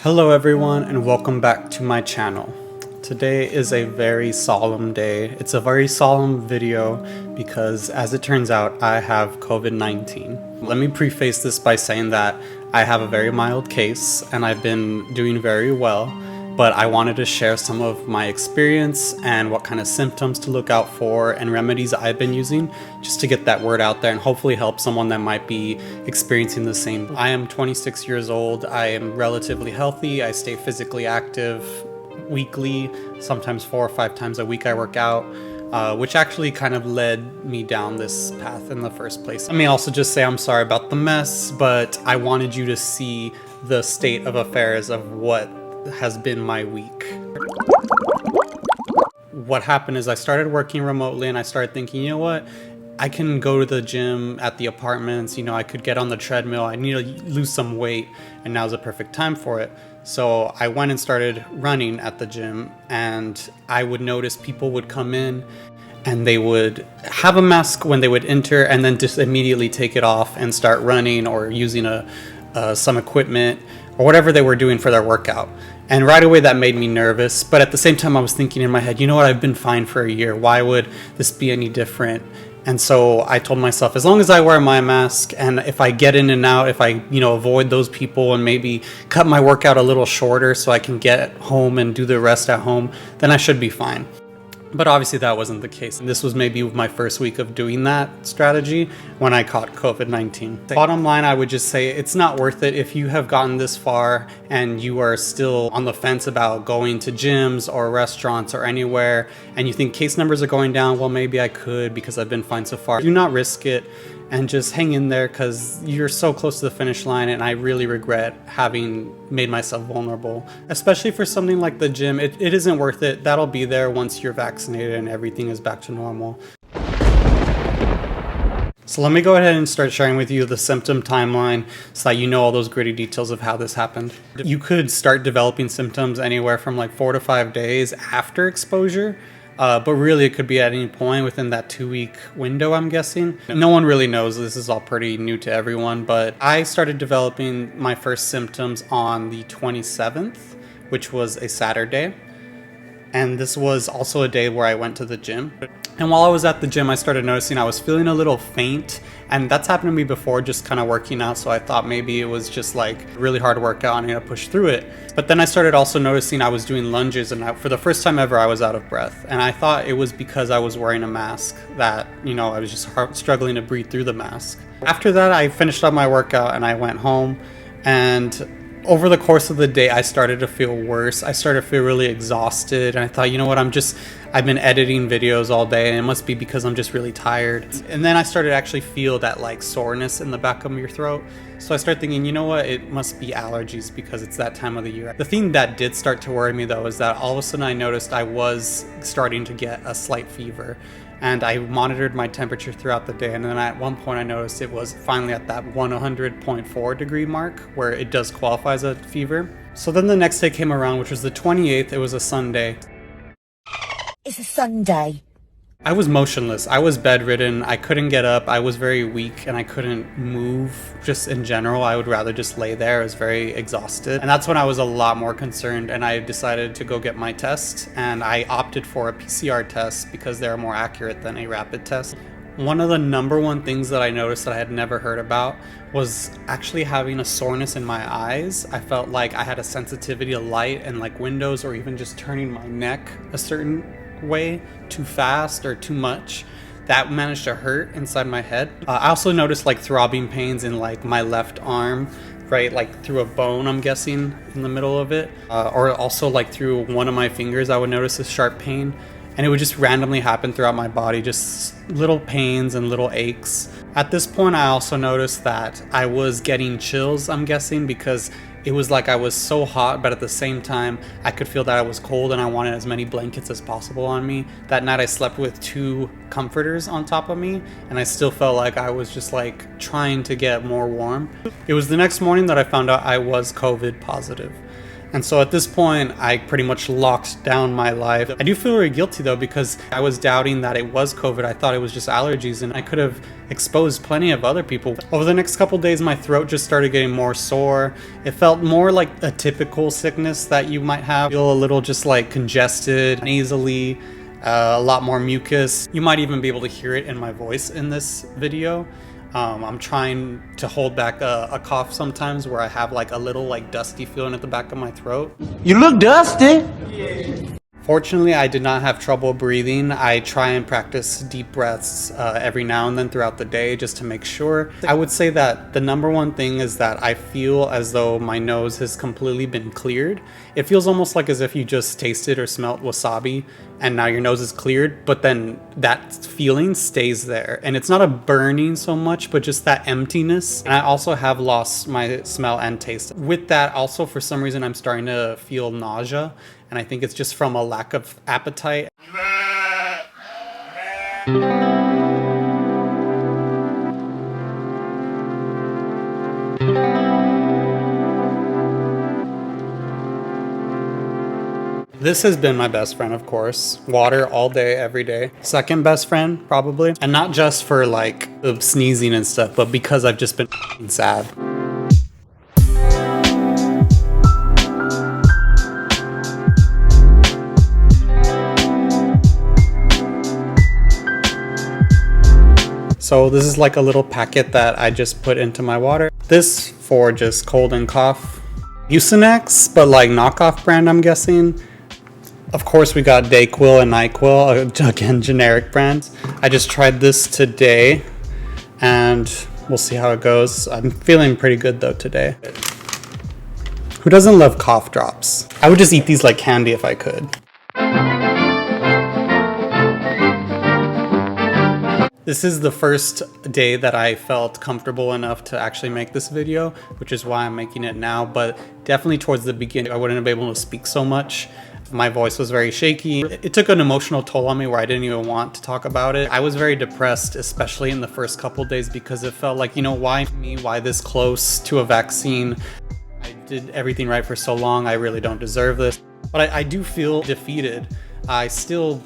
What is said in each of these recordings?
Hello everyone and welcome back to my channel. Today is a very solemn day. It's a very solemn video because as it turns out I have COVID-19. Let me preface this by saying that I have a very mild case and I've been doing very well, but I wanted to share some of my experience and what kind of symptoms to look out for and remedies I've been using just to get that word out there and hopefully help someone that might be experiencing the same. I am 26 years old. I am relatively healthy. I stay physically active weekly, sometimes 4 or 5 times a week I work out, which actually kind of led me down this path in the first place. I may also just say I'm sorry about the mess, but I wanted you to see the state of affairs of what has been my week. What happened is I started working remotely and I started thinking, you know what? I can go to the gym at the apartments, I could get on the treadmill, I need to lose some weight, and now's the perfect time for it. So I went and started running at the gym, and I would notice people would come in and they would have a mask when they would enter and then just immediately take it off and start running or using some equipment or whatever they were doing for their workout. And right away that made me nervous, but at the same time I was thinking in my head, you know what, I've been fine for a year, why would this be any different? And so I told myself, as long as I wear my mask and if I get in and out, if I avoid those people and maybe cut my workout a little shorter so I can get home and do the rest at home, then I should be fine. But obviously that wasn't the case. And this was maybe my first week of doing that strategy when I caught COVID-19. Bottom line, I would just say it's not worth it if you have gotten this far and you are still on the fence about going to gyms or restaurants or anywhere and you think case numbers are going down. Well, maybe I could because I've been fine so far. Do not risk it and just hang in there because you're so close to the finish line, and I really regret having made myself vulnerable, especially for something like the gym. It isn't worth it. That'll be there once you're vaccinated and everything is back to normal. So let me go ahead and start sharing with you the symptom timeline so that you know all those gritty details of how this happened. You could start developing symptoms anywhere from like 4 to 5 days after exposure. But really it could be at any point within that 2-week window, I'm guessing. No one really knows. This is all pretty new to everyone, but I started developing my first symptoms on the 27th, which was a Saturday. And this was also a day where I went to the gym. And while I was at the gym, I started noticing I was feeling a little faint. And that's happened to me before, just kind of working out. So I thought maybe it was just like really hard workout and I had to push through it. But then I started also noticing I was doing lunges, and for the first time ever, I was out of breath. And I thought it was because I was wearing a mask that, I was just struggling to breathe through the mask. After that, I finished up my workout and I went home, and over the course of the day, I started to feel worse. I started to feel really exhausted. And I thought, you know what, I've been editing videos all day and it must be because I'm just really tired. And then I started to actually feel that like soreness in the back of your throat. So I started thinking, you know what, it must be allergies because it's that time of the year. The thing that did start to worry me though is that all of a sudden I noticed I was starting to get a slight fever. And I monitored my temperature throughout the day, and then at one point I noticed it was finally at that 100.4 degree mark where it does qualify as a fever. So then the next day came around, which was the 28th. It was a Sunday. It's a Sunday. I was motionless. I was bedridden. I couldn't get up. I was very weak and I couldn't move. Just in general, I would rather just lay there. I was very exhausted. And that's when I was a lot more concerned, and I decided to go get my test, and I opted for a PCR test because they're more accurate than a rapid test. One of the number one things that I noticed that I had never heard about was actually having a soreness in my eyes. I felt like I had a sensitivity to light and like windows, or even just turning my neck a certain way too fast or too much. That managed to hurt inside my head. I also noticed like throbbing pains in like my left arm, right, like through a bone, I'm guessing, in the middle of it, or also like through one of my fingers I would notice a sharp pain, and it would just randomly happen throughout my body, just little pains and little aches. At this point I also noticed that I was getting chills, I'm guessing, because it was like I was so hot, but at the same time I could feel that I was cold and I wanted as many blankets as possible on me. That night I slept with 2 comforters on top of me, and I still felt like I was just like trying to get more warm. It was the next morning that I found out I was COVID positive. And so at this point, I pretty much locked down my life. I do feel very guilty though, because I was doubting that it was COVID. I thought it was just allergies, and I could have exposed plenty of other people. Over the next couple days, my throat just started getting more sore. It felt more like a typical sickness that you might have. Feel a little just like congested, nasally, a lot more mucus. You might even be able to hear it in my voice in this video. I'm trying to hold back a cough sometimes where I have like a little like dusty feeling at the back of my throat. You look dusty. Fortunately, I did not have trouble breathing. I try and practice deep breaths every now and then throughout the day just to make sure. I would say that the number one thing is that I feel as though my nose has completely been cleared. It feels almost like as if you just tasted or smelt wasabi and now your nose is cleared, but then that feeling stays there. And it's not a burning so much, but just that emptiness. And I also have lost my smell and taste. With that, also for some reason, I'm starting to feel nausea. And I think it's just from a lack of appetite. This has been my best friend, of course. Water all day, every day. Second best friend, probably. And not just for like the sneezing and stuff, but because I've just been sad. So this is like a little packet that I just put into my water. This for just cold and cough. Mucinex, but like knockoff brand, I'm guessing. Of course, we got Dayquil and NyQuil, again, generic brands. I just tried this today and we'll see how it goes. I'm feeling pretty good though today. Who doesn't love cough drops? I would just eat these like candy if I could. This is the first day that I felt comfortable enough to actually make this video, which is why I'm making it now. But definitely towards the beginning, I wouldn't have been able to speak so much. My voice was very shaky. It took an emotional toll on me where I didn't even want to talk about it. I was very depressed, especially in the first couple days, because it felt like, you know, why me? Why this close to a vaccine? I did everything right for so long. I really don't deserve this. But I do feel defeated. I still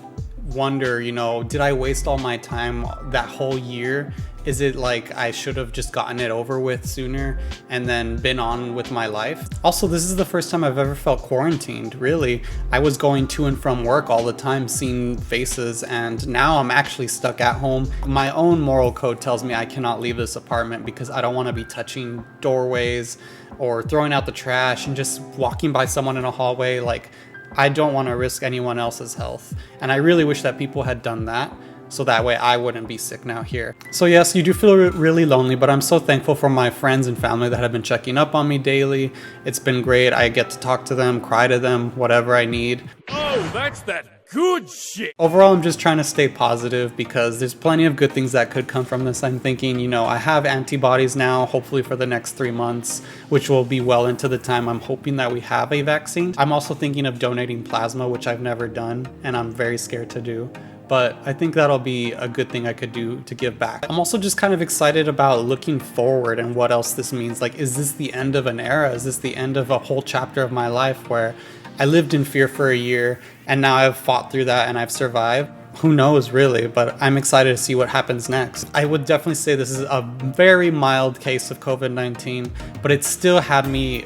wonder, you know, did I waste all my time that whole year? Is it like I should have just gotten it over with sooner and then been on with my life? Also, this is the first time I've ever felt quarantined, really. I was going to and from work all the time, seeing faces, and now I'm actually stuck at home. My own moral code tells me I cannot leave this apartment because I don't want to be touching doorways or throwing out the trash and just walking by someone in a hallway. Like, I don't want to risk anyone else's health. And I really wish that people had done that, so that way I wouldn't be sick now here. So yes, you do feel really lonely, but I'm so thankful for my friends and family that have been checking up on me daily. It's been great. I get to talk to them, cry to them, whatever I need. Oh, that's that good shit. Overall, I'm just trying to stay positive because there's plenty of good things that could come from this. I'm thinking, you know, I have antibodies now, hopefully for the next 3 months, which will be well into the time I'm hoping that we have a vaccine. I'm also thinking of donating plasma, which I've never done, and I'm very scared to do. But I think that'll be a good thing I could do to give back. I'm also just kind of excited about looking forward and what else this means. Like, is this the end of an era? Is this the end of a whole chapter of my life where I lived in fear for a year and now I've fought through that and I've survived? Who knows, really, but I'm excited to see what happens next. I would definitely say this is a very mild case of COVID-19, but it still had me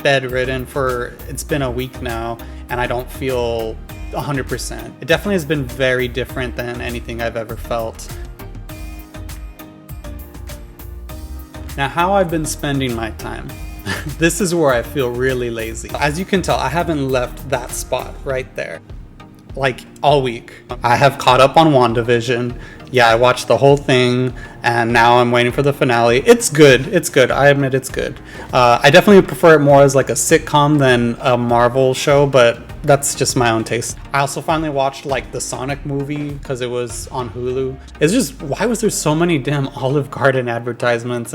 bedridden for, it's been a week now, and I don't feel 100%. It definitely has been very different than anything I've ever felt. Now, how I've been spending my time. This is where I feel really lazy. As you can tell, I haven't left that spot right there, like all week. I have caught up on WandaVision. Yeah, I watched the whole thing, and now I'm waiting for the finale. It's good. It's good. I admit it's good. I definitely prefer it more as like a sitcom than a Marvel show, but that's just my own taste. I also finally watched like the Sonic movie because it was on Hulu. It's just, why was there so many damn Olive Garden advertisements?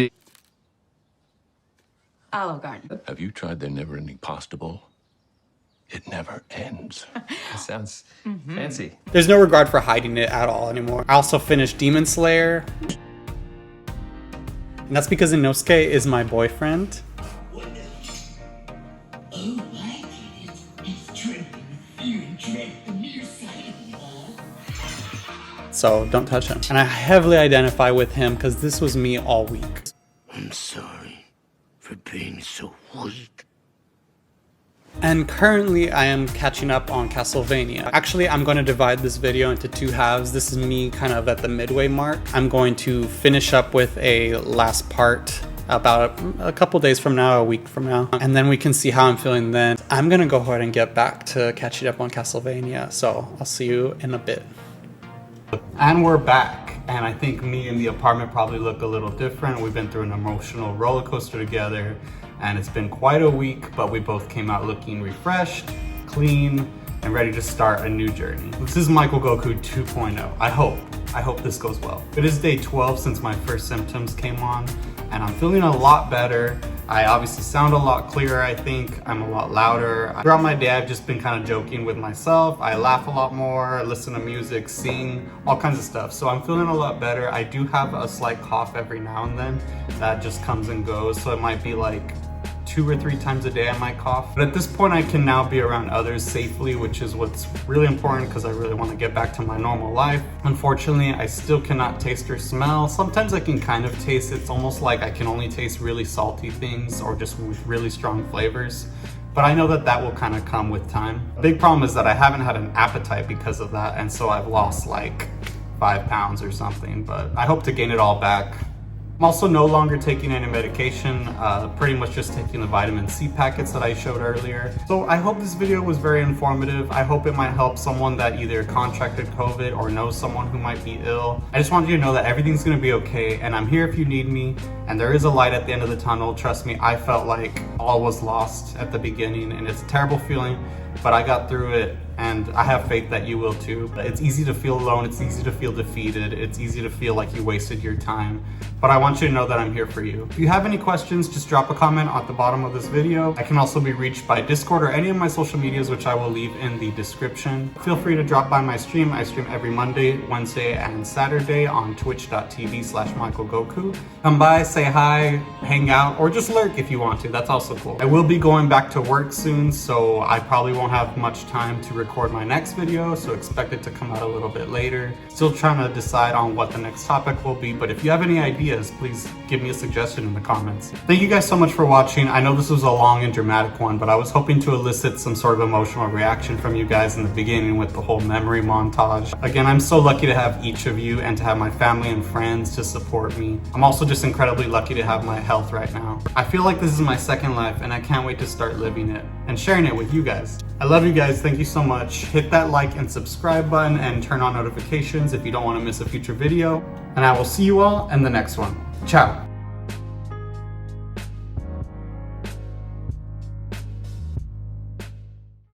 Olive Garden. Have you tried their never-ending pasta bowl? It never ends. That sounds fancy. There's no regard for hiding it at all anymore. I also finished Demon Slayer. And that's because Inosuke is my boyfriend. Oh my So don't touch him. And I heavily identify with him because this was me all week. I'm sorry for being so weak. And currently I am catching up on Castlevania. Actually, I'm going to divide this video into two halves. This is me kind of at the midway mark. I'm going to finish up with a last part about a couple days from now, a week from now, and then we can see how I'm feeling then. I'm going to go ahead and get back to catching up on Castlevania, so I'll see you in a bit. And we're back, and I think me and the apartment probably look a little different. We've been through an emotional roller coaster together, and it's been quite a week, but we both came out looking refreshed, clean, and ready to start a new journey. This is Michael Goku 2.0. I hope this goes well. It is day 12 since my first symptoms came on, and I'm feeling a lot better. I obviously sound a lot clearer, I think. I'm a lot louder. Throughout my day, I've just been kind of joking with myself. I laugh a lot more, listen to music, sing, all kinds of stuff. So I'm feeling a lot better. I do have a slight cough every now and then that just comes and goes. So it might be like 2 or 3 times a day I might cough. But at this point I can now be around others safely, which is what's really important because I really want to get back to my normal life. Unfortunately, I still cannot taste or smell. Sometimes I can kind of taste. It's almost like I can only taste really salty things or just with really strong flavors. But I know that that will kind of come with time. The big problem is that I haven't had an appetite because of that, and so I've lost like 5 pounds or something, but I hope to gain it all back. I'm also no longer taking any medication, pretty much just taking the vitamin C packets that I showed earlier. So I hope this video was very informative. I hope it might help someone that either contracted COVID or knows someone who might be ill. I just wanted you to know that everything's gonna be okay, and I'm here if you need me, and there is a light at the end of the tunnel. Trust me, I felt like all was lost at the beginning, and it's a terrible feeling, but I got through it, and I have faith that you will too. It's easy to feel alone, it's easy to feel defeated, it's easy to feel like you wasted your time, but I want you to know that I'm here for you. If you have any questions, just drop a comment at the bottom of this video. I can also be reached by Discord or any of my social medias, which I will leave in the description. Feel free to drop by my stream. I stream every Monday, Wednesday, and Saturday on twitch.tv/MichaelGoku. Come by, say hi, hang out, or just lurk if you want to. That's also cool. I will be going back to work soon, so I probably won't have much time to record my next video, so expect it to come out a little bit later. Still trying to decide on what the next topic will be, but if you have any ideas, please give me a suggestion in the comments. Thank you guys so much for watching. I know this was a long and dramatic one, but I was hoping to elicit some sort of emotional reaction from you guys in the beginning with the whole memory montage. Again, I'm so lucky to have each of you and to have my family and friends to support me. I'm also just incredibly lucky to have my health right now. I feel like this is my second life, and I can't wait to start living it and sharing it with you guys. I love you guys. Thank you so much. Hit that like and subscribe button and turn on notifications if you don't want to miss a future video. And I will see you all in the next one. Ciao.